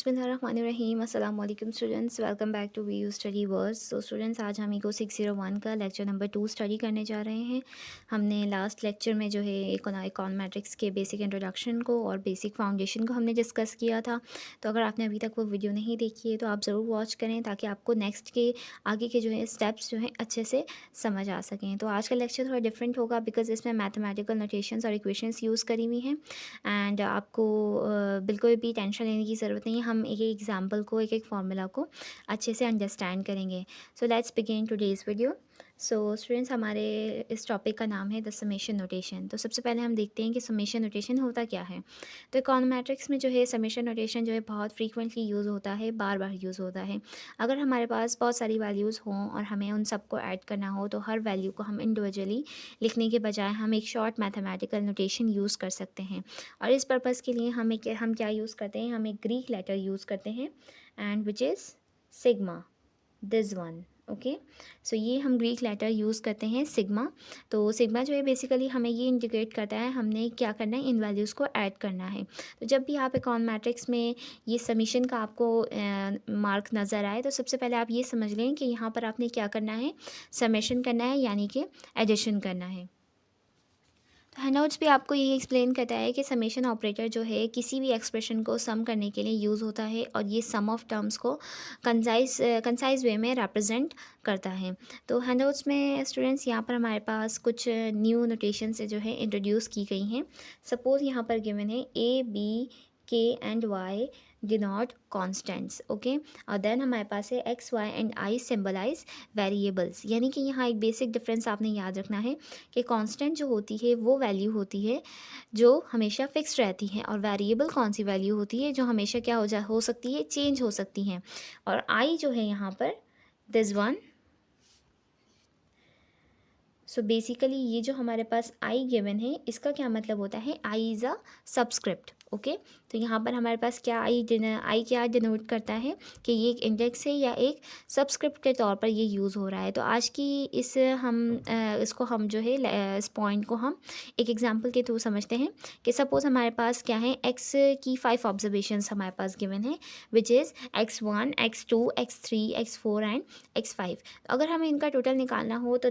बिस्मिल्लाहिर्रहमानिर्रहीम अस्सलाम वालेकुम students, welcome back to V U study verse. So students, आज हम ईको 601 का लेक्चर नंबर 2 स्टडी करने जा रहे हैं। हमने लास्ट लेक्चर में जो है इकोनॉमेट्रिक्स के बेसिक इंट्रोडक्शन को और बेसिक फाउंडेशन को हमने डिस्कस किया था। तो अगर आपने अभी तक वो वीडियो नहीं देखी है तो आप ज़रूर वॉच करें ताकि आपको नेक्स्ट के आगे के जो है स्टेप्स जो हैं अच्छे से समझ आ सकें। तो आज का लेक्चर थोड़ा डिफरेंट होगा बिकॉज इसमें मैथमेटिकल नोटेशंस और इक्वेशंस यूज़ करी हुई हैं एंड आपको बिल्कुल भी टेंशन लेने की ज़रूरत नहीं है। हम एक एक एग्जांपल को, एक एक फार्मूला को अच्छे से अंडरस्टैंड करेंगे। So let's begin today's video. So students, हमारे इस टॉपिक का नाम है द समेशन नोटेशन। तो सबसे पहले हम देखते हैं कि समेशन नोटेशन होता क्या है। तो इकोनोमेट्रिक्स में जो है समेशन नोटेशन जो है बहुत फ्रीक्वेंटली यूज़ होता है, बार बार यूज़ होता है। अगर हमारे पास बहुत सारी वैल्यूज़ हों और हमें उन सबको ऐड करना हो तो हर वैल्यू को हम इंडिविजुअली लिखने के बजाय हम एक शॉर्ट मैथमेटिकल नोटेशन यूज़ कर सकते हैं। और इस पर्पज़ के लिए हम क्या यूज़ करते हैं, हम एक ग्रीक लेटर यूज़ करते हैं and which is sigma, this one. Okay, so ये हम ग्रीक लेटर यूज़ करते हैं सिग्मा। तो सिग्मा जो है बेसिकली हमें ये इंडिकेट करता है हमने क्या करना है, इन वैल्यूज़ को ऐड करना है। तो जब भी आप इकोनोमेट्रिक्स में ये समीशन का आपको मार्क नज़र आए तो सबसे पहले आप ये समझ लें कि यहाँ पर आपने क्या करना है, समेशन करना है, यानी कि एडिशन करना है। तो हैंडआउट्स भी आपको ये एक्सप्लेन करता है कि समेशन ऑपरेटर जो है किसी भी एक्सप्रेशन को सम करने के लिए यूज़ होता है और ये सम ऑफ टर्म्स को कंसाइज वे में रिप्रेजेंट करता है। तो हैंडआउट्स में स्टूडेंट्स यहाँ पर हमारे पास कुछ न्यू नोटेशन से जो है इंट्रोड्यूस की गई हैं। सपोज़ यहाँ पर गिवन है a b k and y denote constants. Okay, और देन हमारे पास है x y and i symbolize variables. यानी कि यहाँ एक बेसिक डिफरेंस आपने याद रखना है कि कांस्टेंट जो होती है वो वैल्यू होती है जो हमेशा फिक्स रहती है, और वेरिएबल कौन सी वैल्यू होती है जो हमेशा क्या हो सकती है, चेंज हो सकती हैं। और आई जो है यहाँ पर दिस वन। सो बेसिकली ये जो हमारे पास आई गिवन है इसका क्या मतलब होता है, I is a subscript. Okay, तो यहाँ पर हमारे पास क्या आई क्या डिनोट करता है कि ये एक इंडेक्स है या एक सबस्क्रिप्ट के तौर पर ये यूज़ हो रहा है। तो आज की इसको हम जो है इस पॉइंट को हम एक एग्जांपल के थ्रू समझते हैं कि सपोज़ हमारे पास क्या है, एक्स की 5 ऑब्जर्वेशंस हमारे पास गिवन है which is x1 x2 x3 x4 and x5। अगर हमें इनका टोटल निकालना हो तो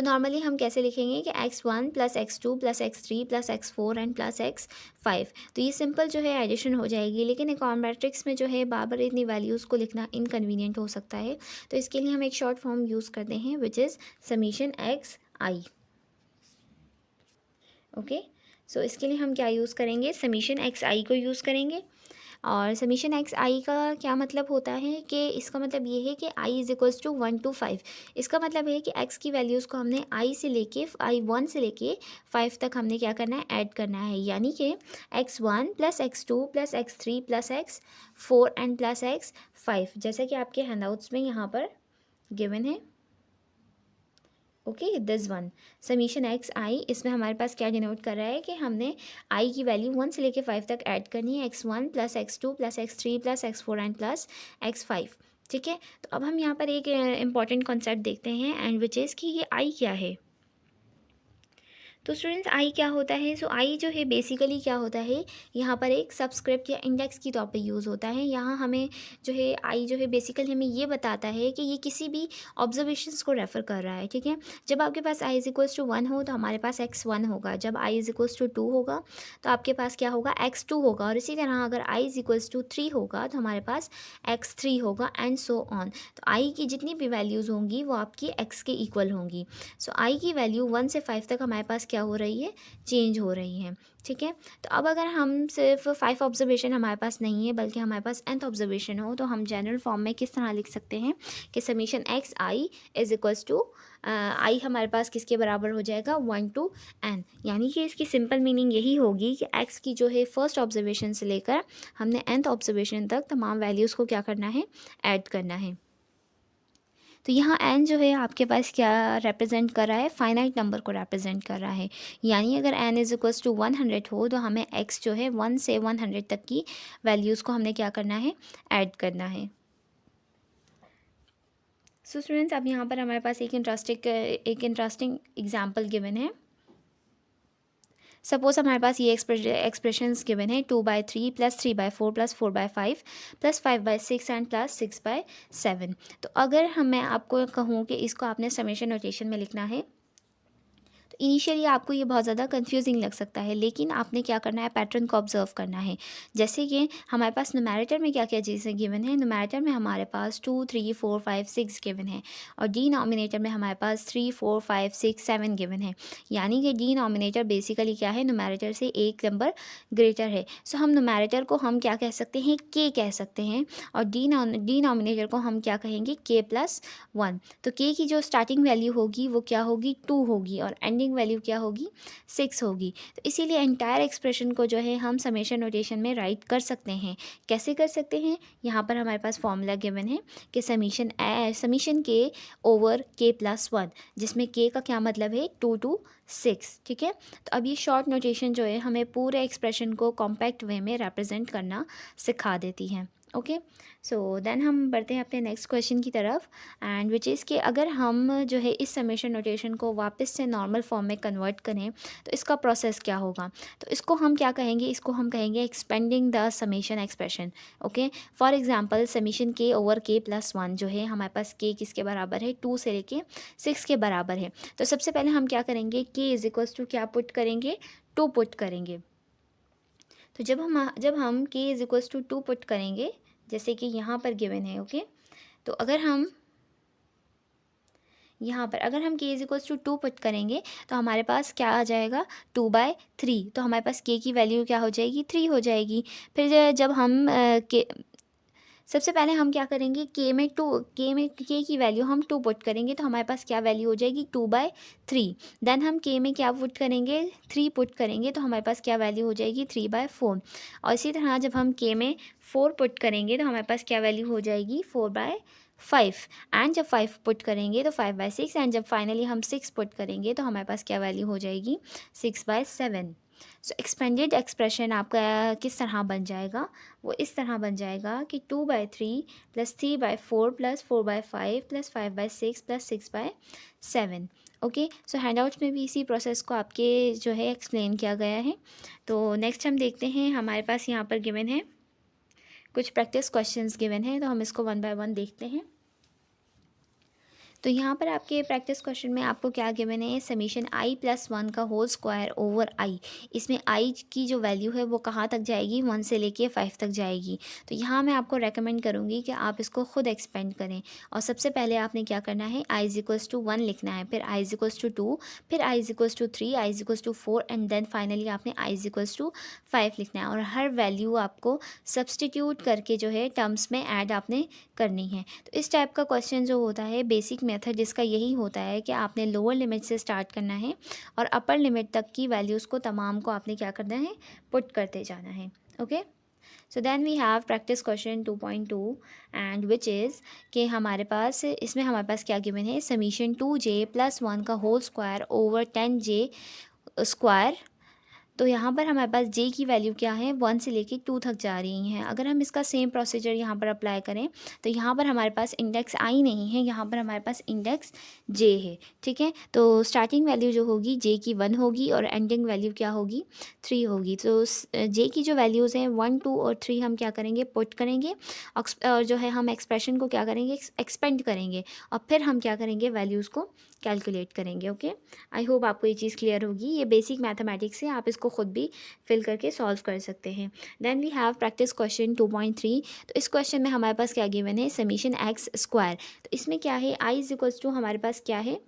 नॉर्मली हम कैसे लिखेंगे कि x1 plus x2 plus x3 plus x4 and plus x5। तो ये सिंपल जो है एडिशन हो जाएगी, लेकिन इकोनोमेट्रिक्स में जो है बार बार इतनी वैल्यूज़ को लिखना इनकन्वीनियंट हो सकता है। तो इसके लिए हम एक शॉर्ट फॉर्म यूज़ करते हैं which is summation x i. Okay, so इसके लिए हम क्या यूज़ करेंगे, समीशन एक्स आई को यूज़ करेंगे। और समीशन एक्स आई का क्या मतलब होता है कि इसका मतलब ये है कि I is equals to 1 to 5। इसका मतलब है कि एक्स की वैल्यूज़ को हमने आई 1 से लेके 5 तक हमने क्या करना है, ऐड करना है। यानी कि x1 plus x2 plus x3 plus x4 and plus x5, जैसा कि आपके हैंडआउट्स में यहाँ पर गिवन है। Okay, this one summation x i, इसमें हमारे पास क्या डिनोट कर रहा है कि हमने आई की वैल्यू 1 से लेके 5 तक ऐड करनी है, x1 plus x2 plus x3 plus x4 and plus x5। ठीक है, तो अब हम यहाँ पर एक इंपॉर्टेंट कॉन्सेप्ट देखते हैं एंड विच इज़ कि ये आई क्या है। तो स्टूडेंट्स, आई क्या होता है, सो आई जो है बेसिकली क्या होता है, यहाँ पर एक सबस्क्रिप्ट या इंडेक्स की तौर पे यूज़ होता है। यहाँ हमें जो है आई जो है बेसिकली हमें ये बताता है कि ये किसी भी ऑब्जर्वेशंस को रेफ़र कर रहा है। ठीक है, जब आपके पास आई इज़ इक्वल्स टू 1 हो तो हमारे पास x1 होगा, जब आई इज़ इक्वल्स टू 2 होगा तो आपके पास क्या होगा, x2 होगा, और इसी तरह अगर आई इज़ इक्वल्स टू 3 होगा तो हमारे पास x3 होगा एंड सो ऑन। तो आई की जितनी भी वैल्यूज़ होंगी वो आपकी x के इक्वल होंगी। सो आई की वैल्यू 1 से 5 तक हमारे पास क्या हो रही है, चेंज हो रही है। ठीक है, तो अब अगर हम सिर्फ 5 ऑब्जर्वेशन हमारे पास नहीं है बल्कि हमारे पास nth ऑब्जर्वेशन हो तो हम जनरल फॉर्म में किस तरह लिख सकते हैं कि summation x i is equals to i हमारे पास किसके बराबर हो जाएगा, 1 to n। यानी कि इसकी सिंपल मीनिंग यही होगी कि x की जो है फर्स्ट ऑब्जर्वेशन से लेकर हमने nth ऑब्जर्वेशन तक तमाम वैल्यूज़ को क्या करना है, ऐड करना है। तो यहाँ n जो है आपके पास क्या रिप्रेजेंट कर रहा है, फाइनाइट नंबर को रिप्रेजेंट कर रहा है। यानी अगर n इज़ इक्वल्स टू 100 हो तो हमें x जो है 1 से 100 तक की वैल्यूज़ को हमने क्या करना है, ऐड करना है। सो स्टूडेंट्स, अब यहाँ पर हमारे पास एक इंटरेस्टिंग एग्जांपल गिवन है। सपोज हमारे पास ये एक्सप्रेशंस गिवन है 2/3 plus 3/4 plus 4/5 plus 5/6 and plus 6/7। तो अगर मैं आपको कहूँ कि इसको आपने समेशन नोटेशन में लिखना है, तो इनिशियली आपको ये बहुत ज़्यादा कंफ्यूजिंग लग सकता है, लेकिन आपने क्या करना है, पैटर्न को ऑब्जर्व करना है। जैसे कि हमारे पास न्यूमैरेटर में क्या क्या चीज़ें गिवन है, न्यूमैरेटर में हमारे पास 2 3 4 5 6 गिवन है, और डिनोमिनेटर में हमारे पास 3 4 5 6 7 गिवन है। यानी कि डिनोमिनेटर बेसिकली क्या है, न्यूमैरेटर से एक नंबर ग्रेटर है। सो हम न्यूमैरेटर को हम क्या कह सकते हैं, के कह सकते हैं, और डिनोमिनेटर को हम क्या कहेंगे, k+1। तो k की जो स्टार्टिंग वैल्यू होगी वो क्या होगी, 2 होगी, और एंडिंग वैल्यू क्या होगी, 6 होगी। तो इसीलिए एंटायर एक्सप्रेशन को जो है हम समेशन नोटेशन में राइट कर सकते हैं। कैसे कर सकते हैं, यहाँ पर हमारे पास फॉर्मूला गिवन है कि समीशन के ओवर k+1, जिसमें k का क्या मतलब है, 2 to 6। ठीक है, तो अब ये शॉर्ट नोटेशन जो है हमें पूरे एक्सप्रेशन को कॉम्पैक्ट वे में रिप्रेजेंट करना सिखा देती है। ओके, सो देन हम बढ़ते हैं अपने नेक्स्ट क्वेश्चन की तरफ, एंड विच इज़ कि अगर हम जो है इस समेशन नोटेशन को वापस से नॉर्मल फॉर्म में कन्वर्ट करें तो इसका प्रोसेस क्या होगा। तो इसको हम क्या कहेंगे, इसको हम कहेंगे expanding the summation expression. Okay, for example summation k over k+1 जो है हमारे पास k किसके बराबर है, 2 से लेके 6 के बराबर है। तो सबसे पहले हम क्या करेंगे, k इज इक्वल्स टू क्या पुट करेंगे, 2 पुट करेंगे। तो जब हम k is equals to 2 put करेंगे, जैसे कि यहाँ पर गिवन है, ओके, तो अगर हम यहाँ पर k is equals to 2 put करेंगे तो हमारे पास क्या आ जाएगा, 2/3। तो हमारे पास k की वैल्यू क्या हो जाएगी, 3 हो जाएगी। फिर जब हम सबसे पहले हम क्या करेंगे, k की वैल्यू हम 2 पुट करेंगे तो हमारे पास क्या वैल्यू हो जाएगी, 2/3। देन हम k में क्या पुट करेंगे, 3 पुट करेंगे तो हमारे पास क्या वैल्यू हो जाएगी, 3/4। और इसी तरह जब हम k में 4 पुट करेंगे तो हमारे पास क्या वैल्यू हो जाएगी, 4/5। एंड जब 5 पुट करेंगे तो 5/6, एंड जब फाइनली हम 6 पुट करेंगे तो हमारे पास क्या वैल्यू हो जाएगी, 6/7। सो एक्सपेंडेड एक्सप्रेशन आपका किस तरह बन जाएगा, वो इस तरह बन जाएगा कि 2/3 plus 3/4 plus 4/5 plus 5/6 plus 6/7। Okay, so handouts में भी इसी प्रोसेस को आपके जो है एक्सप्लेन किया गया है। तो नेक्स्ट हम देखते हैं, हमारे पास यहाँ पर गिवन है कुछ प्रैक्टिस क्वेश्चंस गिवन है, तो हम इसको 1 बाय 1 देखते हैं। तो यहाँ पर आपके प्रैक्टिस क्वेश्चन में आपको क्या गिवन है, समीशन i+1 का होल स्क्वायर ओवर i। इसमें i की जो वैल्यू है वो कहाँ तक जाएगी, 1 से लेके 5 तक जाएगी। तो यहाँ मैं आपको रेकमेंड करूँगी कि आप इसको खुद एक्सपेंड करें, और सबसे पहले आपने क्या करना है, i इज इक्वल्स टू 1 लिखना है, फिर i इज इक्वल्स टू 2, फिर i is equals to 3, i is equals to 4, and then finally आपने i इज इक्वल्स टू 5 लिखना है। और हर वैल्यू आपको सब्सटीट्यूट करके जो है टर्म्स में ऐड आपने करनी है। तो इस टाइप का क्वेश्चन जो होता है, बेसिक मेथड इसका यही होता है कि आपने लोअर लिमिट से स्टार्ट करना है और अपर लिमिट तक की वैल्यूज़ को तमाम को आपने क्या करना है, पुट करते जाना है। Okay, so then we have practice question 2.2, and which is कि हमारे पास इसमें हमारे पास क्या गिवन है, समीशन 2j+1 का whole square over 10j square. तो यहाँ पर हमारे पास j की वैल्यू क्या है, 1 से लेके 2 तक जा रही हैं। अगर हम इसका सेम प्रोसीजर यहाँ पर अप्लाई करें तो यहाँ पर हमारे पास इंडेक्स i नहीं है, यहाँ पर हमारे पास इंडेक्स j है। ठीक है, तो स्टार्टिंग वैल्यू जो होगी j की 1 होगी और एंडिंग वैल्यू क्या होगी, 3 होगी। तो j की जो वैल्यूज़ हैं 1 2 और 3 हम क्या करेंगे, पुट करेंगे, और जो है हम एक्सप्रेशन को क्या करेंगे, एक्सपेंड करेंगे, और फिर हम क्या करेंगे, वैल्यूज़ को कैलकुलेट करेंगे। ओके, आई होप आपको ये चीज़ क्लियर होगी। ये बेसिक मैथमेटिक्स है, आप इसको खुद भी फिल करके सॉल्व कर सकते हैं। Then we have practice question 2.3। तो इस क्वेश्चन में हमारे पास क्या गिवन है, समीशन एक्स स्क्वायर। तो इसमें क्या है, i इज इक्वल्स टू हमारे पास क्या है,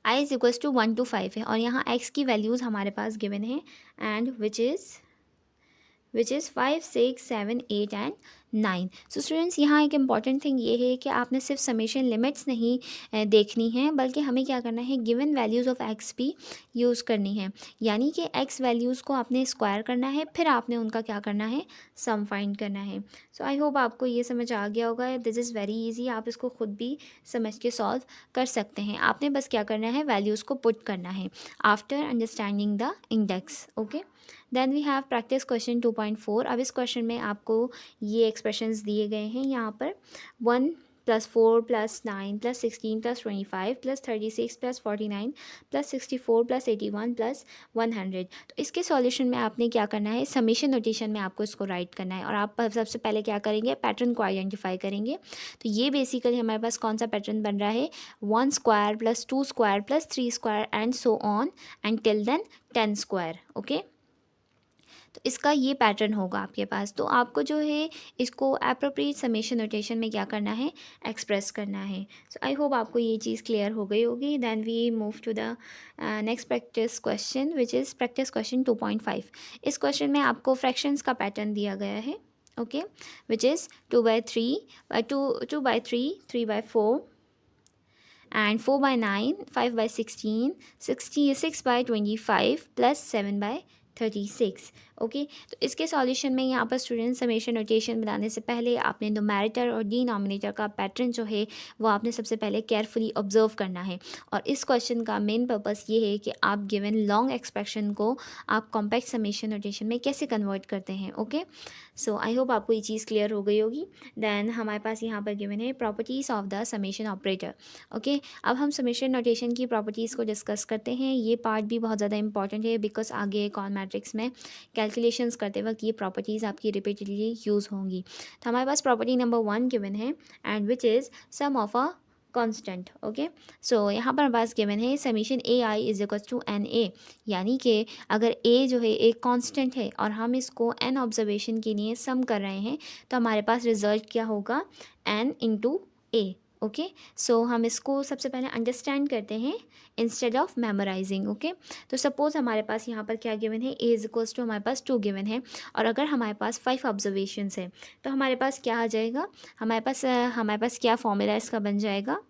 i is equals to 1 to 5 है, और यहाँ x की वैल्यूज़ हमारे पास गिवन है, and which is 5 6 7 8 and 9। So students, यहाँ एक इम्पॉर्टेंट थिंग ये है कि आपने सिर्फ समेशन लिमिट्स नहीं देखनी है, बल्कि हमें क्या करना है, गिवन वैल्यूज़ ऑफ एक्स भी यूज़ करनी है। यानी कि एक्स वैल्यूज़ को आपने स्क्वायर करना है, फिर आपने उनका क्या करना है, सम फाइंड करना है। सो आई होप आपको ये समझ आ गया होगा। दिस इज़ वेरी ईजी, आप इसको खुद भी समझ के सॉल्व कर सकते हैं। आपने बस क्या करना है, वैल्यूज़ को पुट करना है after understanding the index. Okay, then we have practice question 2.4। अब इस क्वेश्चन में आपको ये एक्सप्रेशंस दिए गए हैं, यहाँ पर 1 plus 4 plus 9 plus 16 plus 25 plus 36 plus 49 plus 64 plus 81 plus 100। तो इसके सॉल्यूशन में आपने क्या करना है, समेशन नोटेशन में आपको इसको राइट करना है। और आप सबसे पहले क्या करेंगे, पैटर्न को आइडेंटिफाई करेंगे। तो ये बेसिकली हमारे पास कौन सा पैटर्न बन रहा है, 1 square plus 2 square plus 3 square and so on and till then 10 square. Okay, तो इसका ये पैटर्न होगा आपके पास। तो आपको जो है इसको एप्रोप्रिएट समेशन नोटेशन में क्या करना है, एक्सप्रेस करना है। सो आई होप आपको ये चीज़ क्लियर हो गई होगी। Then we move to the next practice question which is practice question 2.5। इस क्वेश्चन में आपको फ्रैक्शंस का पैटर्न दिया गया है। Okay, which is 2/3, 3/4 and 4/9, 5/16, 6/25 plus 7/36। Okay, तो इसके सॉल्यूशन में यहाँ पर स्टूडेंट समेशन नोटेशन बनाने से पहले आपने न्यूमरेटर और डिनोमिनेटर का पैटर्न जो है वो आपने सबसे पहले केयरफुली ऑब्जर्व करना है। और इस क्वेश्चन का मेन पर्पस ये है कि आप गिवन लॉन्ग एक्सप्रेशन को आप कॉम्पैक्ट समेशन नोटेशन में कैसे कन्वर्ट करते हैं। ओके, सो आई होप आपको ये चीज़ क्लियर हो गई होगी। देन हमारे पास यहाँ पर गिवन है properties of the summation operator. Okay, अब हम समेशन नोटेशन की प्रॉपर्टीज़ को डिस्कस करते हैं। ये पार्ट भी बहुत ज़्यादा इंपॉर्टेंट है बिकॉज आगे इकोन मैट्रिक्स में कैलकुलेशंस करते वक्त ये प्रॉपर्टीज़ आपकी रिपीटेडली यूज़ होंगी। तो हमारे पास प्रॉपर्टी नंबर 1 गिवन है and which is sum of a constant. Okay, so यहाँ पर हमारे पास गिवन है summation a i is equal to n a, यानी कि अगर ए जो है एक कांस्टेंट है और हम इसको एन ऑब्जर्वेशन के लिए सम कर रहे हैं तो हमारे पास रिजल्ट क्या होगा, एन इंटू ए। ओके, सो हम इसको सबसे पहले अंडरस्टैंड करते हैं इंस्टेड ऑफ मेमोराइजिंग। ओके, तो सपोज़ हमारे पास यहाँ पर क्या गिवन है, ए इज इक्वल्स टू हमारे पास 2 गिवन है और अगर हमारे पास 5 ऑब्जर्वेशंस है तो हमारे पास क्या आ जाएगा, हमारे पास क्या फॉर्मूला इसका बन जाएगा,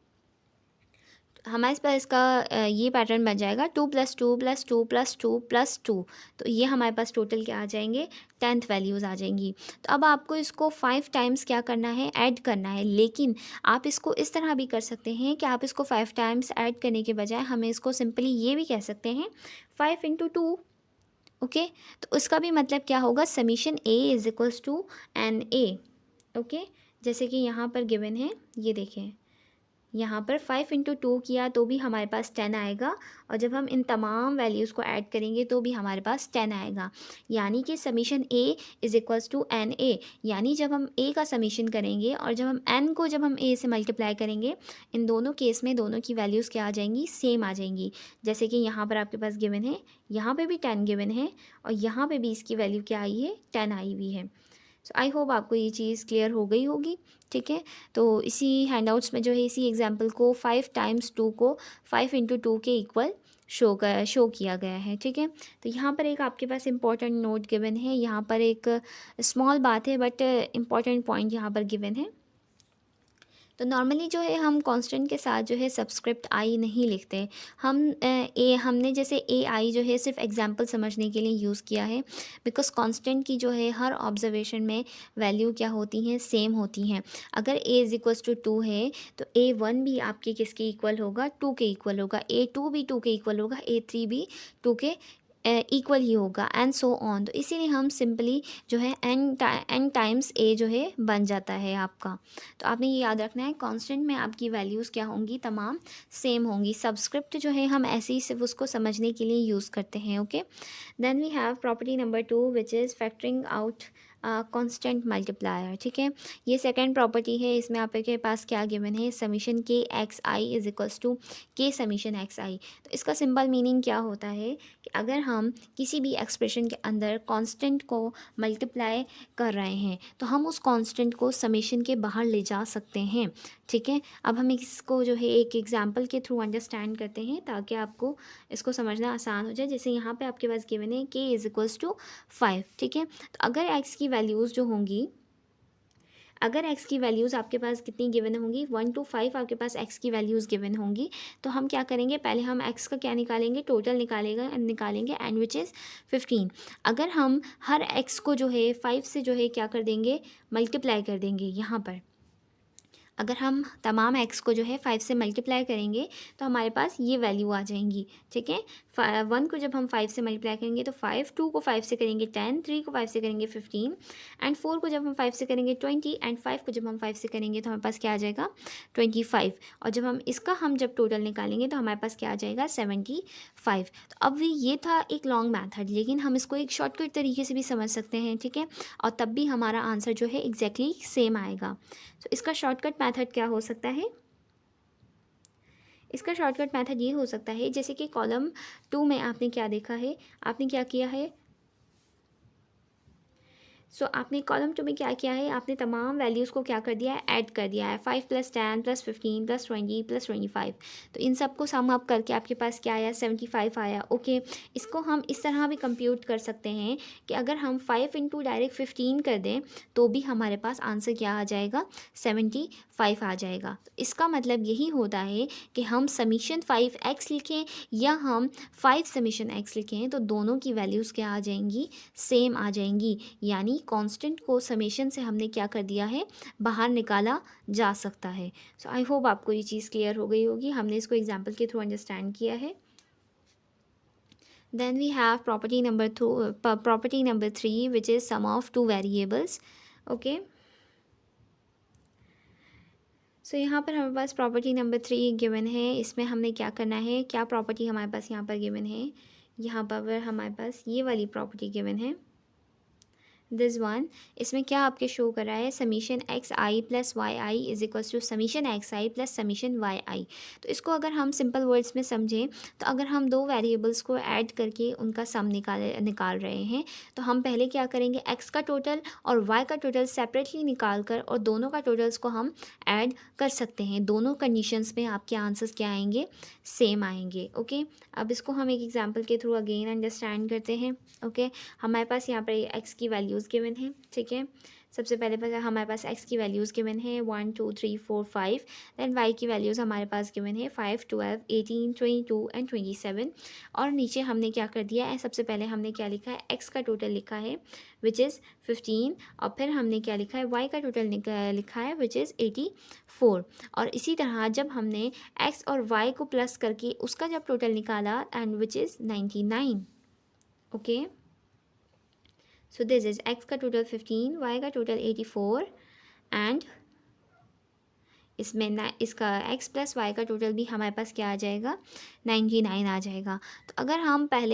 हमारे पास इसका ये पैटर्न बन जाएगा 2 + 2 + 2 + 2 + 2। तो ये हमारे पास टोटल क्या आ जाएंगे, 10th वैल्यूज़ आ जाएंगी। तो अब आपको इसको 5 टाइम्स क्या करना है, ऐड करना है। लेकिन आप इसको इस तरह भी कर सकते हैं कि आप इसको 5 टाइम्स ऐड करने के बजाय हमें इसको सिंपली ये भी कह सकते हैं 5 × 2। ओके, तो उसका भी मतलब क्या होगा, summation a is equals to n a. Okay, जैसे कि यहाँ पर गिवन है, ये देखें यहाँ पर 5 × 2 किया तो भी हमारे पास 10 आएगा और जब हम इन तमाम वैल्यूज़ को ऐड करेंगे तो भी हमारे पास 10 आएगा। यानी कि summation a is equals to n a, यानी जब हम ए का समीशन करेंगे और जब हम एन को जब हम ए से मल्टीप्लाई करेंगे, इन दोनों केस में दोनों की वैल्यूज़ क्या आ जाएंगी, सेम आ जाएंगी। जैसे कि यहाँ पर आपके पास गिवन है, यहाँ पर भी 10 गिवन है और यहाँ पर भी इसकी वैल्यू क्या आई है, 10 आई हुई है। सो आई होप आपको ये चीज़ क्लियर हो गई होगी। ठीक है, तो इसी हैंडआउट्स में जो है इसी एग्जांपल को 5 × 2 को 5 × 2 के इक्वल शो किया गया है। ठीक है, तो यहाँ पर एक आपके पास इंपॉर्टेंट नोट गिवन है, यहाँ पर एक स्मॉल बात है बट इम्पॉर्टेंट पॉइंट यहाँ पर गिवन है। तो नॉर्मली जो है हम कांस्टेंट के साथ जो है सबस्क्रिप्ट आई नहीं लिखते। हमने जैसे ए आई जो है सिर्फ एग्जांपल समझने के लिए यूज़ किया है बिकॉज कांस्टेंट की जो है हर ऑब्जर्वेशन में वैल्यू क्या होती हैं, सेम होती हैं। अगर ए इज़ इक्वल्स टू 2 है तो A1 भी आपके किसके इक्वल होगा, 2 के इक्वल होगा, A2 भी 2 के इक्वल होगा, A3 भी 2 के इक्वल ही होगा एंड सो ऑन। तो इसीलिए हम सिंपली जो है एन टाइम्स ए जो है बन जाता है आपका। तो आपने ये याद रखना है, कांस्टेंट में आपकी वैल्यूज़ क्या होंगी, तमाम सेम होंगी। सबस्क्रिप्ट जो है हम ऐसे ही सिर्फ उसको समझने के लिए यूज़ करते हैं। Okay, then we have property number 2 which is factoring out constant multiplier. ठीक है, ये सेकंड प्रॉपर्टी है। इसमें आपके पास क्या गिवन है, summation k x i is equals to k summation x i. तो इसका सिंपल मीनिंग क्या होता है कि अगर हम किसी भी एक्सप्रेशन के अंदर कांस्टेंट को मल्टीप्लाई कर रहे हैं तो हम उस कांस्टेंट को समीशन के बाहर ले जा सकते हैं। ठीक है, अब हम इसको जो है एक एग्जांपल के थ्रू अंडरस्टैंड करते हैं ताकि आपको इसको समझना आसान हो जाए। जैसे यहाँ पे आपके पास गिवन है के इज़ इक्वल्स टू 5। ठीक है, तो अगर एक्स की वैल्यूज़ जो होंगी, अगर x की वैल्यूज़ आपके पास कितनी गिवन होंगी, 1 to 5 आपके पास x की वैल्यूज़ गिवन होंगी, तो हम क्या करेंगे, पहले हम x का क्या निकालेंगे, टोटल निकालेंगे एंड विच इज़ 15। अगर हम हर x को जो है 5 से जो है क्या कर देंगे, मल्टीप्लाई कर देंगे यहाँ पर। अगर हम तमाम एक्स को जो है 5 से मल्टीप्लाई करेंगे तो हमारे पास ये वैल्यू आ जाएंगी, ठीक है। 1 को जब हम 5 से मल्टीप्लाई करेंगे तो 5, 2 को 5 से करेंगे 10, 3 को 5 से करेंगे 15 एंड 4 को जब हम 5 से करेंगे 20 एंड 5 को जब हम 5 से करेंगे तो हमारे पास क्या आ जाएगा 25। और जब हम जब टोटल निकालेंगे तो हमारे पास क्या आ जाएगा 75। तो अब भी ये था एक लॉन्ग मैथड, लेकिन हम इसको एक शॉर्टकट तरीके से भी समझ सकते हैं, ठीक है। और तब भी हमारा आंसर जो है एग्जैक्टली सेम आएगा। तो इसका शॉर्टकट मेथड क्या हो सकता है? इसका शॉर्टकट मेथड ये हो सकता है, जैसे कि कॉलम 2 में आपने क्या देखा है, आपने क्या किया है, आपने कॉलम 2 में क्या किया है, आपने तमाम वैल्यूज़ को क्या कर दिया है, ऐड कर दिया है। 5 + 10 + 15 + 20 + 25, तो इन सब को सम अप करके आपके पास क्या आया, 75 आया। ओके, इसको हम इस तरह भी कंप्यूट कर सकते हैं कि अगर हम 5 इंटू डायरेक्ट 15 कर दें तो भी हमारे पास आंसर क्या आ जाएगा, 75 आ जाएगा। तो इसका मतलब यही होता है कि हम समीशन 5x लिखें या हम 5 समीशन x लिखें तो दोनों की वैल्यूज़ क्या आ जाएंगी, सेम आ जाएंगी। यानी कांस्टेंट को समेशन से हमने क्या कर दिया है, बाहर निकाला जा सकता है। सो आई होप आपको ये चीज़ क्लियर हो गई होगी, हमने इसको एग्जांपल के थ्रू अंडरस्टैंड किया है। Then we have property number 3 which is sum of two variables. Okay, so यहाँ पर हमारे पास प्रॉपर्टी नंबर 3 गिवन है। इसमें हमने क्या करना है, क्या प्रॉपर्टी हमारे पास यहाँ पर गिवन है, यहाँ पर हमारे पास ये वाली प्रॉपर्टी गिवन है, दिस वन। इसमें क्या आपके शो कर रहा है, summation x I plus Y I is equals to summation x I plus summation Y I. तो इसको अगर हम सिंपल वर्ड्स में समझें तो अगर हम दो वेरिएबल्स को ऐड करके उनका सम निकाल रहे हैं तो हम पहले क्या करेंगे, एक्स का टोटल और वाई का टोटल सेपरेटली निकाल कर और दोनों का टोटल्स को हम ऐड कर सकते हैं। दोनों कंडीशंस में आपके आंसर्स क्या आएंगे, सेम आएंगे। ओके, अब इसको हम एक एग्जाम्पल के थ्रू अगेन अंडरस्टैंड करते हैं। ओके, हमारे पास यहाँ पर एक्स की वैल्यूज़ गिवन है, ठीक है। सबसे पहले हमारे पास एक्स की वैल्यूज़ गिवन है 1 2 3 4 5। देन वाई की वैल्यूज़ हमारे पास गिवन है 5 12 18 22 एंड 27। और नीचे हमने क्या कर दिया है, सबसे पहले हमने क्या लिखा है, एक्स का टोटल लिखा है विच इज़ 15 और फिर हमने क्या लिखा है, वाई का टोटल लिखा है विच इज़ 84। और इसी तरह जब हमने एक्स और वाई को प्लस करके उसका जब टोटल निकाला and which is 99। Okay, so this is x का टोटल 15, वाई का टोटल 84 एंड इसमें इसका x प्लस वाई का टोटल भी हमारे पास क्या आ जाएगा, 99 आ जाएगा। तो अगर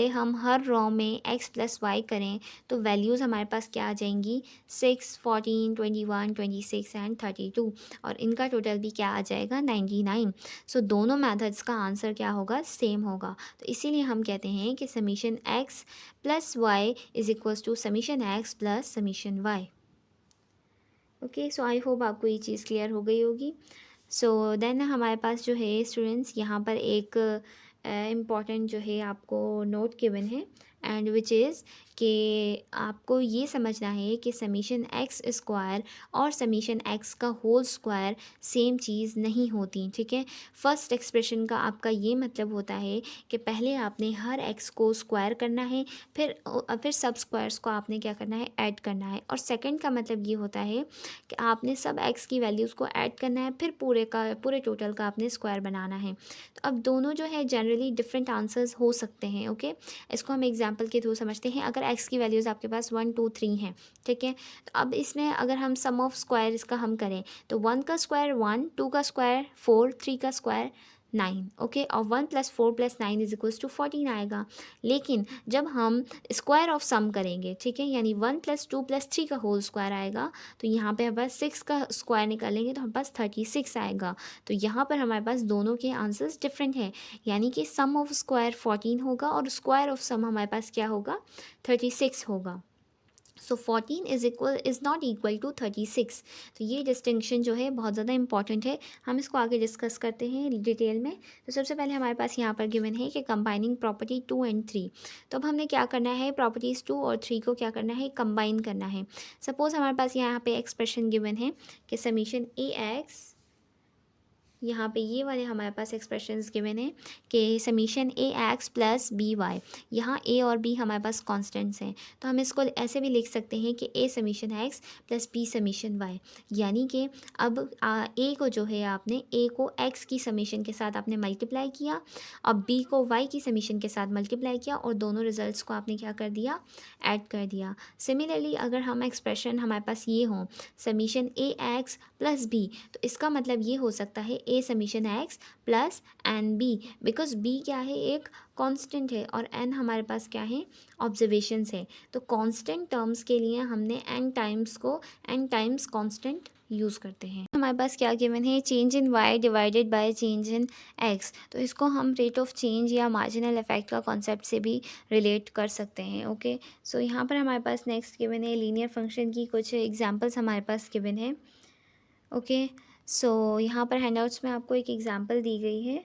हम हर रो में x प्लस वाई करें तो वैल्यूज़ हमारे पास क्या आ जाएंगी, 6 14 21 26 एंड 32 और इनका टोटल भी क्या आ जाएगा, 99। सो दोनों मेथड्स का आंसर क्या होगा, सेम होगा। तो इसीलिए हम कहते हैं कि summation x plus y is equals to summation x plus summation y. Okay, so I hope आपको ये चीज़ क्लियर हो गई होगी। सो देन हमारे पास जो है स्टूडेंट्स यहाँ पर एक इम्पॉर्टेंट जो है आपको नोट गिवन है एंड विच इज़ कि आपको ये समझना है कि समीशन एक्स स्क्वायर और समीशन एक्स का होल स्क्वायर सेम चीज़ नहीं होती, ठीक है। फर्स्ट एक्सप्रेशन का आपका ये मतलब होता है कि पहले आपने हर एक्स को स्क्वायर करना है, फिर सब स्क्वायर्स को आपने क्या करना है, ऐड करना है। और सेकंड का मतलब ये होता है कि आपने सब एक्स की वैल्यूज़ को ऐड करना है, फिर पूरे टोटल का आपने स्क्वायर बनाना है। तो अब दोनों जो है जनरली डिफरेंट आंसर्स हो सकते हैं। ओके, इसको हम एग्जांपल के थ्रू समझते हैं। अगर एक्स की वैल्यूज़ आपके पास 1 2 3 हैं, ठीक है, तो अब इसमें अगर हम सम ऑफ स्क्वायर इसका हम करें तो 1 का स्क्वायर 1, 2 का स्क्वायर 4, 3 का स्क्वायर 9। ओके, और 1 + 4 + 9 इज इक्वल्स टू 14 आएगा। लेकिन जब हम स्क्वायर ऑफ सम करेंगे, ठीक है, यानी 1 + 2 + 3 का होल स्क्वायर आएगा, तो यहाँ पे हमारे पास 6 का स्क्वायर निकालेंगे तो हमारे पास 36 आएगा। तो यहाँ पर हमारे पास दोनों के आंसर्स डिफरेंट हैं, यानी कि सम ऑफ स्क्वायर 14 होगा और स्क्वायर ऑफ सम हमारे पास क्या होगा, 36 होगा। सो 14 इज़ नॉट इक्वल टू 36। तो ये डिस्टिंक्शन जो है बहुत ज़्यादा इंपॉर्टेंट है, हम इसको आगे डिस्कस करते हैं डिटेल में। तो सबसे पहले हमारे पास यहाँ पर गिवन है कि कंबाइनिंग प्रॉपर्टी 2 एंड 3। तो अब हमने क्या करना है, प्रॉपर्टीज़ 2 और 3 को क्या करना है, कंबाइन करना है। सपोज़ हमारे पास यहाँ पे एक्सप्रेशन गिवन है कि समीशन ए एक्स यहाँ पे ये वाले हमारे पास एक्सप्रेशंस गिवन है कि summation A X plus B Y, यहाँ ए और बी हमारे पास कांस्टेंट्स हैं, तो हम इसको ऐसे भी लिख सकते हैं कि A summation X plus B summation Y, यानी कि अब ए को जो है आपने ए को एक्स की समीशन के साथ आपने मल्टीप्लाई किया, अब बी को वाई की समीशन के साथ मल्टीप्लाई किया और दोनों रिजल्ट्स को आपने क्या कर दिया, ऐड कर दिया। सिमिलरली अगर हम एक्सप्रेशन हमारे पास ये हों summation A X plus B, तो इसका मतलब ये हो सकता है A summation X plus N B, because B क्या है, एक कांस्टेंट है और एन हमारे पास क्या है, ऑब्जर्वेशंस है। तो कांस्टेंट टर्म्स के लिए हमने एन टाइम्स कांस्टेंट यूज़ करते हैं। हमारे पास क्या गिवन है, change in y divided by change in x, तो इसको हम रेट ऑफ चेंज या मार्जिनल इफेक्ट का कॉन्सेप्ट से भी रिलेट कर सकते हैं। ओके, सो यहाँ पर हमारे पास नेक्स्ट गिवन है लीनियर फंक्शन की कुछ एग्जांपल्स हमारे पास गिवन है। ओके, सो यहाँ पर हैंडआउट्स में आपको एक एग्जांपल दी गई है,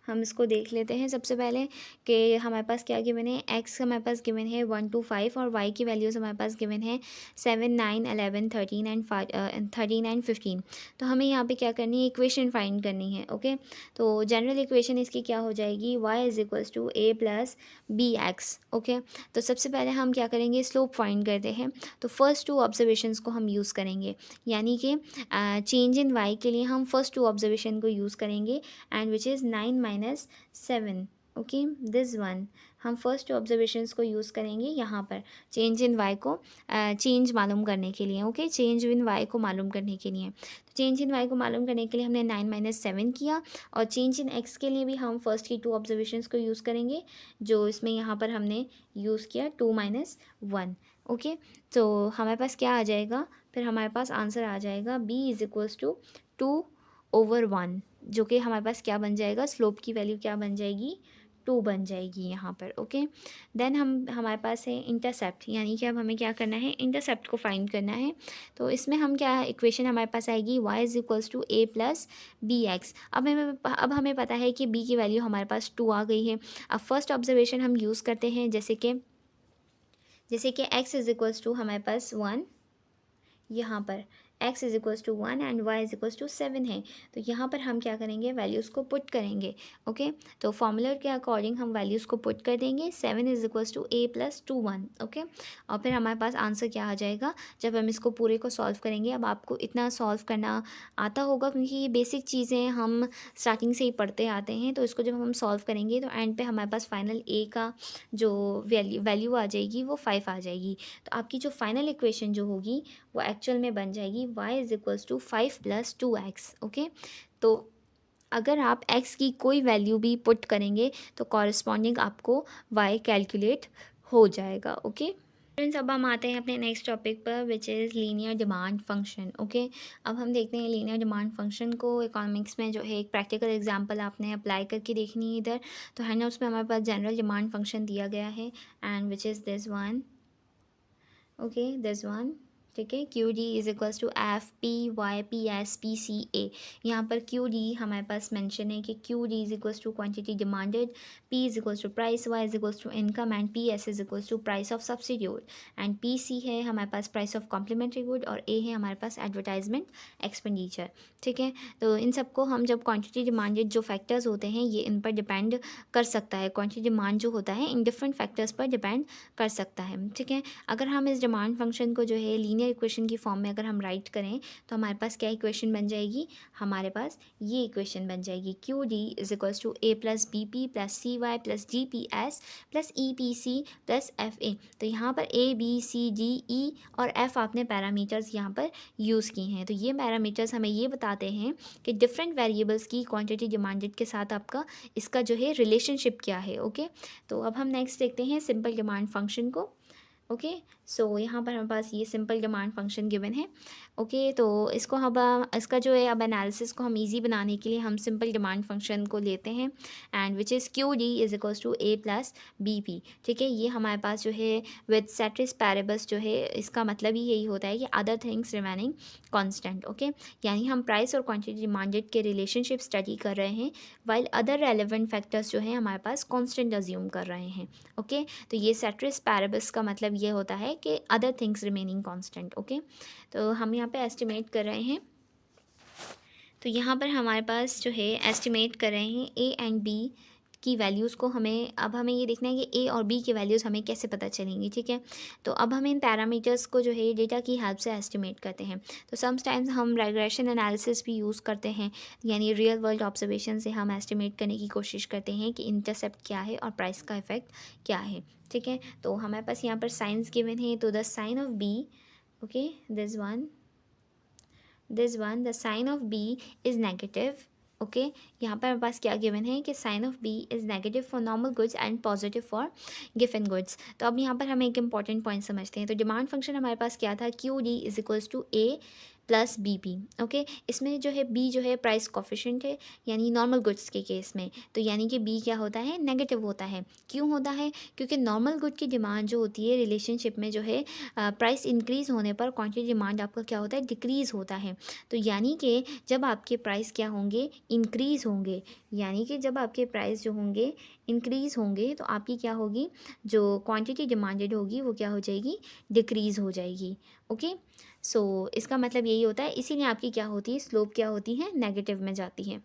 हम इसको देख लेते हैं। सबसे पहले कि हमारे पास क्या गिवन है, एक्स हमारे पास गिवन है 1 to 5 और वाई की वैल्यूज़ हमारे पास गिवन है 7 9 11 13 एंड 15। तो हमें यहाँ पे क्या करनी है, इक्वेशन फाइंड करनी है। ओके, तो जनरल इक्वेशन इसकी क्या हो जाएगी, y is equals to a plus b x. Okay, तो सबसे पहले हम क्या करेंगे, स्लोप फाइंड करते हैं। तो फर्स्ट टू ऑब्जर्वेशंस को हम यूज़ करेंगे, यानी कि चेंज इन y के लिए हम फर्स्ट टू ऑब्जर्वेशन को यूज़ करेंगे and which is 9 minus 7। Okay, this one हम फर्स्ट ऑब्जर्वेशंस को यूज़ करेंगे यहाँ पर चेंज इन वाई को चेंज मालूम करने के लिए। ओके, चेंज इन वाई को मालूम करने के लिए, तो चेंज इन वाई को मालूम करने के लिए हमने 9 माइनस 7 किया, और चेंज इन एक्स के लिए भी हम फर्स्ट की 2 ऑब्जर्वेशंस को यूज़ करेंगे, जो इसमें यहाँ पर हमने यूज़ किया 2 माइनस 1। ओके, तो हमारे पास क्या आ जाएगा, फिर हमारे पास आंसर आ जाएगा b इज़ इक्वल्स टू 2/1, जो कि हमारे पास क्या बन जाएगा, स्लोप की वैल्यू क्या बन जाएगी, 2 बन जाएगी यहाँ पर। ओके, देन हमारे पास है इंटरसेप्ट, यानी कि अब हमें क्या करना है, इंटरसेप्ट को फाइंड करना है। तो इसमें हम क्या इक्वेशन हमारे पास आएगी, y is equals to a plus b x. अब हमें पता है कि b की वैल्यू हमारे पास 2 आ गई है। अब फर्स्ट ऑब्जर्वेशन हम यूज़ करते हैं, जैसे कि x इज़ इक्वल्स टू हमारे पास 1, यहाँ पर x is equals to 1 and y is equals to 7 है, तो यहाँ पर हम क्या करेंगे, वैल्यूज़ को पुट करेंगे। ओके, तो फॉर्मूला के अकॉर्डिंग हम वैल्यूज़ को पुट कर देंगे, 7 is equals to a plus 2 1। Okay, और फिर हमारे पास आंसर क्या आ जाएगा जब हम इसको पूरे को सॉल्व करेंगे। अब आपको इतना सॉल्व करना आता होगा क्योंकि ये बेसिक चीज़ें हम स्टार्टिंग से ही पढ़ते आते हैं, तो इसको जब हम सॉल्व करेंगे तो एंड पे हमारे पास फाइनल a का जो वैल्यू आ जाएगी वो 5 आ जाएगी। तो आपकी जो फाइनल इक्वेशन जो होगी वो एक्चुअल में बन जाएगी y is equals to 5 plus 2x। Okay, तो अगर आप x की कोई वैल्यू भी पुट करेंगे तो कॉरस्पॉन्डिंग आपको y कैलकुलेट हो जाएगा। ओके फ्रेंड्स, अब हम आते हैं अपने नेक्स्ट टॉपिक पर which is linear demand function. Okay, अब हम देखते हैं लीनियर डिमांड फंक्शन को इकोनॉमिक्स में जो है एक प्रैक्टिकल एग्जांपल आपने अप्लाई करके देखनी है इधर। तो हैंडआउट्स में हमारे पास जनरल डिमांड फंक्शन दिया गया है and which is this one. Okay, this one, ठीक है, Q D is equals to F P Y P S P C A. यहाँ पर क्यू डी हमारे पास मेंशन है कि Q D is equals to quantity demanded, P is equals to price, Y is equals to income and P S is equals to price of substitute and P C है हमारे पास price of complementary good और ए है हमारे पास advertisement expenditure. ठीक है, तो इन सबको हम जब क्वांटिटी डिमांडेड जो फैक्टर्स होते हैं ये इन पर डिपेंड कर सकता है, क्वांटिटी डिमांड जो होता है इन डिफरेंट फैक्टर्स पर डिपेंड कर सकता है। ठीक है, अगर हम इस डिमांड फंक्शन को जो है लीनियर इक्वेशन की फॉर्म में अगर हम राइट करें तो हमारे पास क्या इक्वेशन बन जाएगी, हमारे पास ये इक्वेशन बन जाएगी, q D is equals to a plus b p plus c y plus g p s plus e p c plus f a. तो यहाँ पर A B C D E और एफ आपने पैरामीटर्स यहाँ पर use की हैं। तो ये पैरामीटर्स हमें ये बताते हैं कि डिफरेंट वेरिएबल्स की क्वांटिटी डिमांडेड के साथ आपका इसका जो है रिलेशनशिप क्या है। ओके, तो अब हम नेक्स्ट देखते हैं सिंपल डिमांड फंक्शन को। ओके, सो यहाँ पर हमारे पास ये सिंपल डिमांड फंक्शन गिवन है। ओके, तो इसको हम इसका जो है अब एनालिसिस को हम इजी बनाने के लिए हम सिंपल डिमांड फंक्शन को लेते हैं and which is q D is equals to a plus b p. ठीक है, ये हमारे पास जो है विद सेट्रिस पैरेबस जो है इसका मतलब ही यही होता है कि other things remaining constant. Okay, यानी हम प्राइस और क्वांटिटी डिमांडेड के रिलेशनशिप स्टडी कर रहे हैं वाइल अदर रेलिवेंट फैक्टर्स जो है हमारे पास कांस्टेंट अज्यूम कर रहे हैं। ओके, तो ये सेट्रिस पैरेबस का मतलब ये होता है कि other things remaining constant. Okay, तो हम यहाँ पे एस्टिमेट कर रहे हैं, तो यहाँ पर हमारे पास जो है एस्टिमेट कर रहे हैं ए एंड बी की वैल्यूज़ को। अब हमें ये देखना है कि ए और बी की वैल्यूज़ हमें कैसे पता चलेंगी, ठीक है। तो अब हम इन पैरामीटर्स को जो है डेटा की हेल्प से एस्टिमेट करते हैं। तो समटाइम्स हम रिग्रेशन एनालिसिस भी यूज़ करते हैं, यानी रियल वर्ल्ड ऑब्जर्वेशन से हम एस्टिमेट करने की कोशिश करते हैं कि इंटरसेप्ट क्या है और प्राइस का इफेक्ट क्या है, ठीक है। तो हमारे पास यहाँ पर साइंस गिवन है, तो the sign of b, okay, this one the sign of b is negative, okay. यहाँ पर हमारे पास क्या गिवन है कि sign of b is negative for normal goods and positive for गिवन गुड्स। तो अब यहाँ पर हम एक इंपॉर्टेंट पॉइंट समझते हैं। तो डिमांड फंक्शन हमारे पास क्या था, q D is equals to a plus b p, okay. इसमें जो है बी जो है प्राइस कोफिशिएंट है, यानी नॉर्मल गुड्स के केस में, तो यानी कि बी क्या होता है, नेगेटिव होता है। क्यों होता है, क्योंकि नॉर्मल गुड की डिमांड जो होती है रिलेशनशिप में जो है प्राइस इंक्रीज़ होने पर क्वांटिटी डिमांड आपका क्या होता है, डिक्रीज़ होता है। तो यानी कि जब आपके प्राइस क्या होंगे, इंक्रीज़ होंगे, यानी कि जब आपके प्राइस जो होंगे इंक्रीज़ होंगे तो आपकी क्या होगी, जो क्वांटिटी डिमांडेड होगी वो क्या हो जाएगी, डिक्रीज़ हो जाएगी, ओके। सो इसका मतलब यही होता है, इसीलिए आपकी क्या होती है, स्लोप क्या होती है, नेगेटिव में जाती है।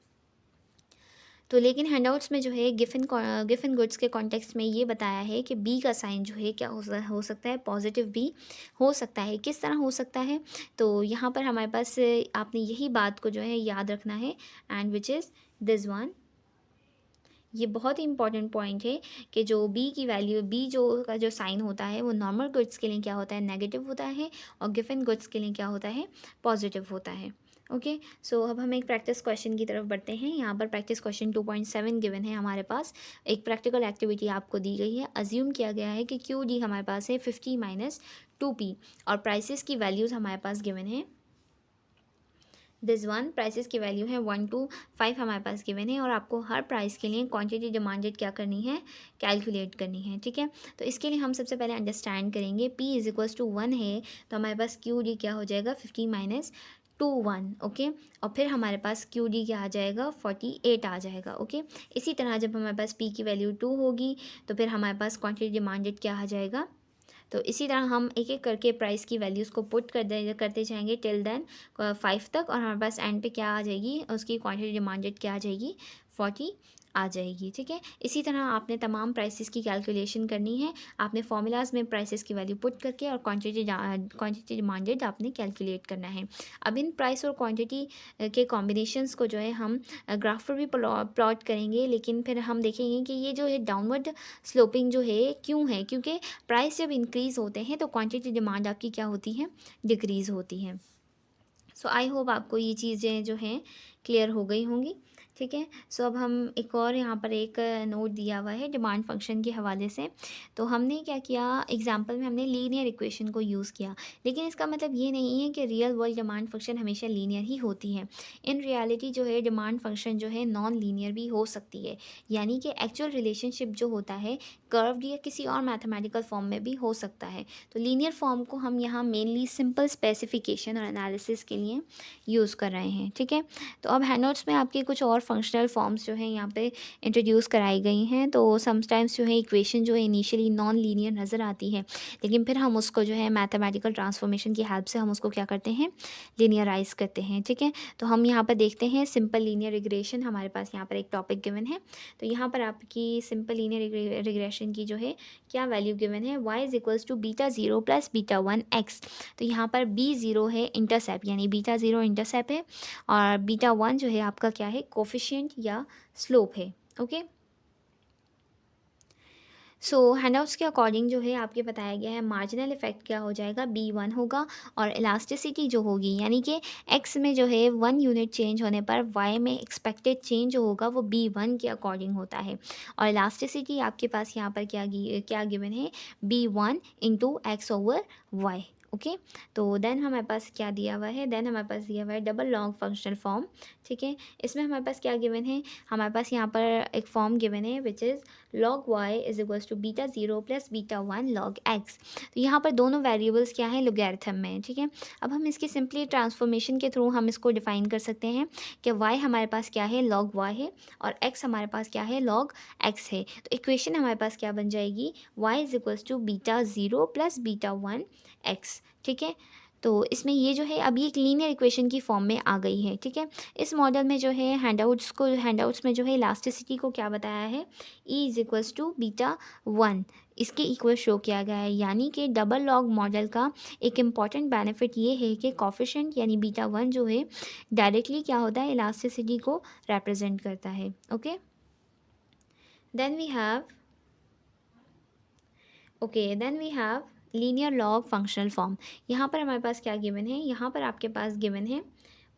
तो लेकिन हैंडआउट्स में जो है गिवन गुड्स के कॉन्टेक्स्ट में ये बताया है कि बी का साइन जो है क्या हो सकता है, पॉजिटिव भी हो सकता है। किस तरह हो सकता है, तो यहाँ पर हमारे पास आपने यही बात को जो है याद रखना है, and which is this one. ये बहुत ही इंपॉर्टेंट पॉइंट है कि जो बी की वैल्यू, बी जो का जो साइन होता है वो नॉर्मल गुड्स के लिए क्या होता है, नेगेटिव होता है, और गिवन गुड्स के लिए क्या होता है, पॉजिटिव होता है, ओके। सो अब हम एक प्रैक्टिस क्वेश्चन की तरफ बढ़ते हैं। यहाँ पर प्रैक्टिस क्वेश्चन 2.7 गिवन है हमारे पास। एक प्रैक्टिकल एक्टिविटी आपको दी गई है। अज्यूम किया गया है कि क्यू डी हमारे पास है 50 माइनस 2p, और प्राइसेस की वैल्यूज़ हमारे पास गिवन है दिस वन। प्राइसेस की वैल्यू है 1 to 5 हमारे पास गिवन है, और आपको हर प्राइस के लिए क्वांटिटी डिमांडेड क्या करनी है, कैलकुलेट करनी है, ठीक है। तो इसके लिए हम सबसे पहले अंडरस्टैंड करेंगे, p इज इक्वल्स टू 1 है, तो हमारे पास क्यू डी क्या हो जाएगा, 50 माइनस 2 1, ओके। और फिर हमारे पास क्यू डी क्या आ जाएगा, 48 आ जाएगा, ओके। इसी तरह जब हमारे पास p की वैल्यू 2 होगी तो फिर हमारे पास क्वांटिटी डिमांडेड क्या आ जाएगा। तो इसी तरह हम एक एक करके प्राइस की वैल्यूज़ को पुट करते जाएंगे टिल देन 5 तक, और हमारे पास एंड पे क्या आ जाएगी, उसकी क्वांटिटी डिमांडेड क्या आ जाएगी, 40 आ जाएगी, ठीक है। इसी तरह आपने तमाम प्राइसेस की कैलकुलेशन करनी है। आपने फार्मूलाज में प्राइसेस की वैल्यू पुट करके और क्वांटिटी डिमांडेड आपने कैलकुलेट करना है। अब इन प्राइस और क्वांटिटी के कॉम्बिनेशंस को जो है हम ग्राफ पर भी प्लॉट करेंगे, लेकिन फिर हम देखेंगे कि ये जो है डाउनवर्ड स्लोपिंग जो है क्यों है, क्योंकि प्राइस जब इंक्रीज़ होते हैं तो क्वांटिटी डिमांड आपकी क्या होती है, डिक्रीज़ होती है। सो आई होप आपको ये चीज़ें जो हैं क्लियर हो गई होंगी, ठीक है। सो अब हम एक और यहाँ पर एक नोट दिया हुआ है डिमांड फंक्शन के हवाले से। तो हमने क्या किया, एग्जांपल में हमने लीनियर इक्वेशन को यूज़ किया, लेकिन इसका मतलब ये नहीं है कि रियल वर्ल्ड डिमांड फंक्शन हमेशा लीनियर ही होती है। इन रियलिटी जो है डिमांड फंक्शन जो है नॉन लीनियर भी हो सकती है, यानी कि एक्चुअल रिलेशनशिप जो होता है कर्व्ड या किसी और मैथमेटिकल फॉर्म में भी हो सकता है। तो लीनियर फॉर्म को हम यहाँ मेनली सिंपल स्पेसिफिकेशन और एनालिसिस के लिए यूज़ कर रहे हैं, ठीक है। तो अब हैंडनोट्स में आपके कुछ और फंक्शनल फॉर्म्स जो हैं यहाँ पे इंट्रोड्यूस कराई गई हैं। तो समटाइम्स जो है इक्वेशन जो है इनिशियली नॉन लीनियर नज़र आती है, लेकिन फिर हम उसको जो है मैथमेटिकल ट्रांसफॉर्मेशन की हेल्प से हम उसको क्या करते हैं, लीनियराइज करते हैं, ठीक है। तो हम यहाँ पर देखते हैं सिंपल लीनियर रिग्रेशन, हमारे पास यहाँ पर एक टॉपिक गिवन है। तो यहाँ पर आपकी सिंपल लीनियर रिग्रेशन की जो है क्या वैल्यू गिवन है, y is equals to beta 0 plus beta 1 x। तो यहाँ पर b0 है इंटरसेप्ट, यानी बीटा 0 इंटरसेप्ट है, और बीटा 1 जो है आपका क्या है, कोफिशिएंट या स्लोप है, ओके। सो हैंडआउट्स के अकॉर्डिंग जो है आपके बताया गया है मार्जिनल इफेक्ट क्या हो जाएगा, b1 होगा, और इलास्टिसिटी जो होगी, यानी कि x में जो है 1 यूनिट चेंज होने पर y में एक्सपेक्टेड चेंज जो होगा वो b1 के अकॉर्डिंग होता है। और इलास्टिसिटी आपके पास यहाँ पर क्या गिवन है, b1 into x over y, okay. तो देन हमारे पास क्या दिया हुआ है, देन हमारे पास दिया हुआ है डबल लॉन्ग फंक्शनल फॉर्म, ठीक है। इसमें हमारे पास क्या गिवन है, हमारे पास यहाँ पर एक फॉर्म गिवन है which is log y is equals to beta 0 plus beta 1 log x। तो यहाँ पर दोनों वेरिएबल्स क्या है, लोगैरिथम में, ठीक है। अब हम इसकी सिंपली ट्रांसफॉर्मेशन के थ्रू हम इसको डिफाइन कर सकते हैं कि y हमारे पास क्या है, log y है, और x हमारे पास क्या है, log x है। तो इक्वेशन हमारे पास क्या बन जाएगी, y is equals to beta 0 plus beta 1 x, ठीक है। तो इसमें ये जो है अभी एक लीनियर इक्वेशन की फॉर्म में आ गई है, ठीक है। इस मॉडल में जो है हैंडआउट्स में जो है इलास्टिसिटी को क्या बताया है, E is equals to beta one, इसके इक्वल शो किया गया है। यानी कि डबल लॉग मॉडल का एक इम्पॉर्टेंट बेनिफिट ये है कि कॉफिशेंट यानी बीटा वन जो है डायरेक्टली क्या होता है, इलास्टिसिटी को रिप्रेजेंट करता है। Okay, then we have linear log functional form. यहाँ पर हमारे पास क्या गिवन है, यहाँ पर आपके पास गिवन है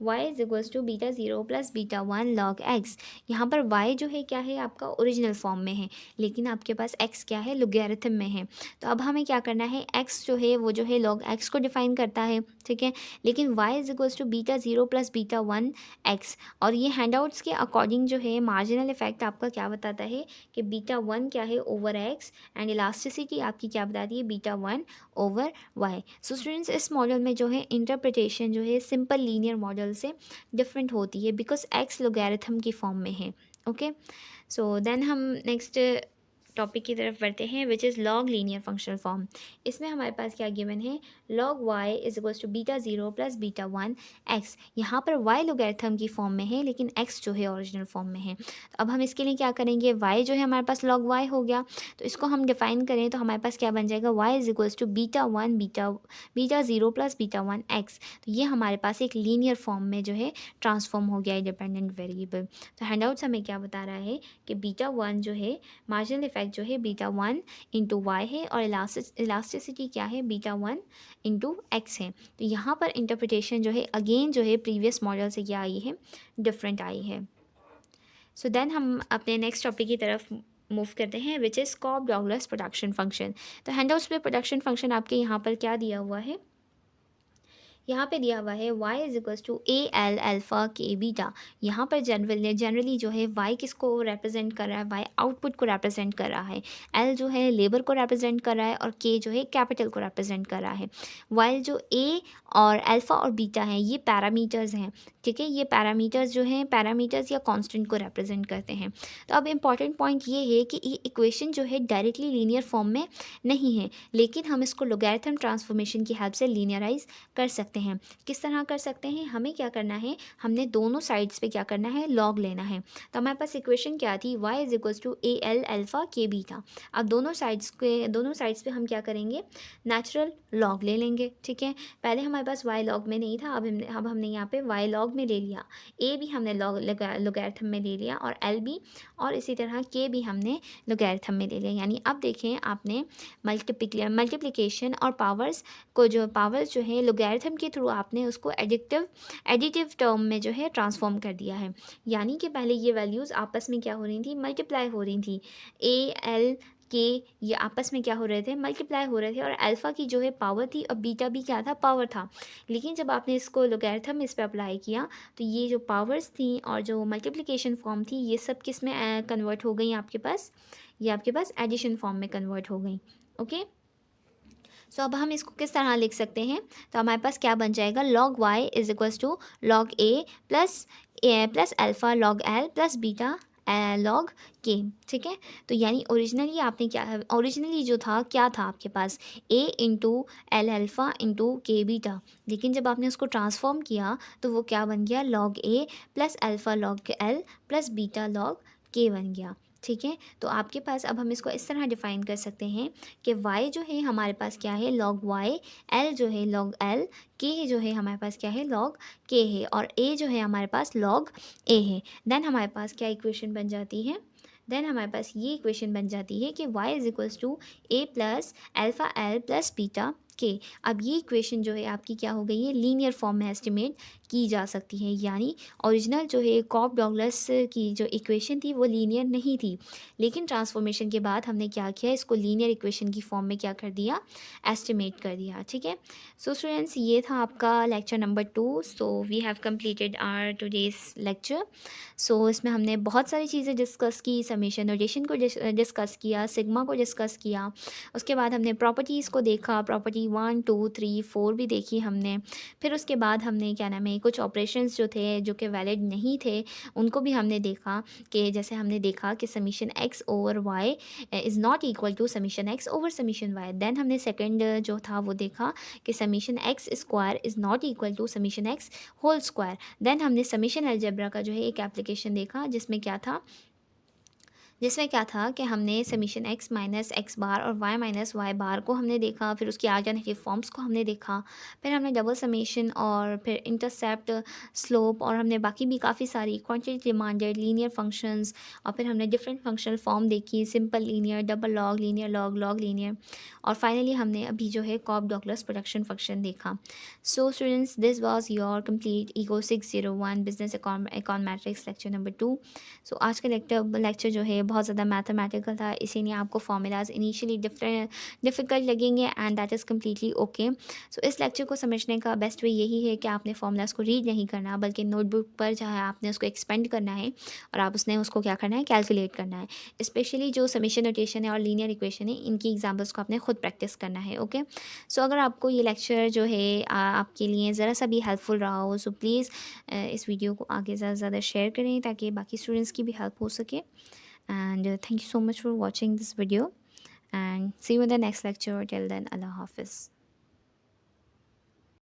y is equals to beta zero plus beta one log x। यहाँ पर y जो है क्या है आपका ओरिजिनल फॉर्म में है, लेकिन आपके पास x क्या है, लोगैरिथम में है। तो अब हमें क्या करना है, x जो है वो जो है लॉग x को डिफाइन करता है, ठीक है। लेकिन y is equals to beta zero plus beta one x, और ये हैंडआउट्स के अकॉर्डिंग जो है मार्जिनल इफेक्ट आपका क्या बताता है कि बीटा वन क्या है ओवर x, एंड इलास्टिसिटी आपकी क्या बताती है, beta one over Y. So students, इस मॉडल में जो है इंटरप्रिटेशन जो है सिंपल लीनियर मॉडल से डिफरेंट होती है, बिकॉज एक्स लोगैरिथम की फॉर्म में है। ओके, सो देन हम नेक्स्ट टॉपिक की तरफ बढ़ते हैं, which is log linear functional form. इसमें हमारे पास क्या गिवन है, log Y is equals to beta zero plus beta one X. यहाँ पर वाई लोगैरिथम की फॉर्म में है, लेकिन एक्स जो है ओरिजिनल फॉर्म में है। तो अब हम इसके लिए क्या करेंगे, वाई जो है हमारे पास लॉग वाई हो गया, तो इसको हम डिफाइन करें तो हमारे पास क्या बन जाएगा, Y is equals to beta one beta zero plus beta one X. तो ये हमारे पास एक लीनियर फॉर्म में जो है ट्रांसफॉर्म हो गया है डिपेंडेंट वेरिएबल। तो हैंडआउट्स हमें क्या बता रहा है कि बीटा वन जो है मार्जिनल इफेक्ट जो है बीटा वन इंटू वाई है, और इलास्टिसिटी क्या है, बीटा वन इंटू एक्स है। तो यहाँ पर इंटरप्रिटेशन जो है अगेन जो है प्रीवियस मॉडल से क्या आई है, डिफरेंट आई है। सो देन हम अपने नेक्स्ट टॉपिक की तरफ मूव करते हैं, which is Cobb Douglas production function. तो हैंडआउट्स पे प्रोडक्शन फंक्शन आपके यहाँ पर क्या दिया हुआ है, यहाँ पे दिया हुआ है y is equals to A L alpha K beta. यहाँ पर जनरली जो है y किसको रिप्रेजेंट कर रहा है, y आउटपुट को रिप्रेजेंट कर रहा है, l जो है लेबर को रिप्रेजेंट कर रहा है, और k जो है कैपिटल को रिप्रेजेंट कर रहा है। वाइल जो a और अल्फ़ा और बीटा हैं ये पैरामीटर्स हैं, ठीक है। ये पैरामीटर्स जो हैं पैरामीटर्स या कांस्टेंट को रिप्रेजेंट करते हैं। तो अब इम्पॉर्टेंट पॉइंट ये है कि ये इक्वेशन जो है डायरेक्टली लीनियर फॉर्म में नहीं है, लेकिन हम इसको लोगैरिथम ट्रांसफॉर्मेशन की हेल्प से लीनियराइज कर सकते हैं। किस तरह कर सकते हैं, हमें क्या करना है, हमने दोनों साइड्स पे क्या करना है, लॉग लेना है। तो हमारे पास इक्वेशन क्या थी, y is equals to A L alpha K beta. अब दोनों साइड्स पे हम क्या करेंगे, नेचुरल लॉग ले लेंगे, ठीक है। पहले हमारे पास y लॉग में नहीं था, अब हमने यहाँ पे y लॉग में ले लिया, a भी हमने लोगैरिथम में ले लिया, और l भी, और इसी तरह k भी हमने लोगैरिथम में ले लिया। यानी अब देखें आपने मल्टीप्लिकेशन और पावर्स जो है लोगैरिथम के थ्रू आपने उसको एडिटिव टर्म में जो है ट्रांसफॉर्म कर दिया है। यानी कि पहले ये वैल्यूज़ आपस में क्या हो रही थी, मल्टीप्लाई हो रही थी, ए एल के ये आपस में क्या हो रहे थे, मल्टीप्लाई हो रहे थे, और अल्फ़ा की जो है पावर थी और बीटा भी क्या था, पावर था। लेकिन जब आपने इसको लोगैरिथम इस पर अप्लाई किया तो ये जो पावर्स थी और जो मल्टीप्लिकेशन फॉर्म थी ये सब किस में कन्वर्ट हो गई आपके पास, ये आपके पास एडिशन फॉर्म में कन्वर्ट हो गई। ओके, सो अब हम इसको किस तरह लिख सकते हैं, तो हमारे पास क्या बन जाएगा, log Y is equals to log A plus alpha log L plus beta log K, ठीक है। तो यानी ओरिजिनली जो था क्या था आपके पास, a into L alpha into के बीटा, लेकिन जब आपने उसको ट्रांसफॉर्म किया तो वो क्या बन गया, log A plus alpha log L plus beta log के बन गया, ठीक है। तो आपके पास अब हम इसको इस तरह डिफ़ाइन कर सकते हैं कि y जो है हमारे पास क्या है, लॉग y, l जो है लॉग l, k जो है हमारे पास क्या है, लॉग k है, और a जो है हमारे पास लॉग a है। देन हमारे पास क्या इक्वेशन बन जाती है, देन हमारे पास ये इक्वेशन बन जाती है कि y is equals to a plus alpha L plus beta K. अब ये इक्वेशन जो है आपकी क्या हो गई है, लीनियर फॉर्म में एस्टिमेट की जा सकती है। यानी ओरिजिनल जो है कॉब डॉगलस की जो इक्वेशन थी वो लीनियर नहीं थी, लेकिन ट्रांसफॉर्मेशन के बाद हमने क्या किया, इसको लीनियर इक्वेशन की फॉर्म में क्या कर दिया, एस्टिमेट कर दिया, ठीक है। सो स्टूडेंट्स, ये था आपका lecture number 2। So we have completed our today's lecture. So इसमें हमने बहुत सारी चीज़ें डिस्कस की, समेशन नोटेशन को डिस्कस किया, सिग्मा को डिस्कस किया, उसके बाद हमने प्रॉपर्टीज़ को देखा, प्रॉपर्टीज़ एक्टिविटी 1, 2, 3, 4 भी देखी हमने। फिर उसके बाद हमने क्या नाम है कुछ ऑपरेशंस जो थे जो कि वैलिड नहीं थे उनको भी हमने देखा, कि जैसे हमने देखा कि summation X over Y is not equal to summation X over summation Y. Then हमने सेकंड जो था वो देखा कि summation X square is not equal to summation X whole square. Then हमने समीशन अलजेब्रा का जो है एक एप्लीकेशन देखा, जिसमें क्या था कि हमने समीशन एक्स माइनस एक्स बार और वाई माइनस वाई बार को हमने देखा, फिर उसकी अल्टरनेटिव फॉर्म्स को हमने देखा, फिर हमने डबल समेशन और फिर इंटरसेप्ट, स्लोप, और हमने बाकी भी काफ़ी सारी क्वांटिटी डिमांडेड लीनियर फंक्शंस, और फिर हमने डिफरेंट फंक्शनल फॉर्म देखी, simple linear, double log linear, log log linear, और फाइनली हमने अभी जो है कॉप डॉगलस प्रोडक्शन फंक्शन देखा। So students, this was your complete ego 601 business econometrics lecture number 2। सो आज का लेक्चर जो है बहुत ज़्यादा मैथमेटिकल था, इसीलिए आपको फार्मूलाज इनिशियली डिफ़िकल्ट लगेंगे, and that is completely okay. So इस लेक्चर को समझने का बेस्ट वे यही है कि आपने फार्मूलाज को रीड नहीं करना, बल्कि नोटबुक पर जो है आपने उसको एक्सपेंड करना है, और आप उसको क्या करना है, कैलकुलेट करना है। स्पेशली जो समेशन नोटेशन है और लीनियर इक्वेशन है, इनकी एग्जाम्पल्स को आपने खुद प्रैक्टिस करना है। ओके, सो अगर आपको ये लेक्चर जो है आपके लिए ज़रा सा भी हेल्पफुल रहा हो, सो प्लीज़ इस वीडियो को आगे ज़्यादा से ज़्यादा शेयर करें ताकि बाकी स्टूडेंट्स की भी हेल्प हो सके। And thank you so much for watching this video, and see you in the next lecture. Till then, Allah Hafiz.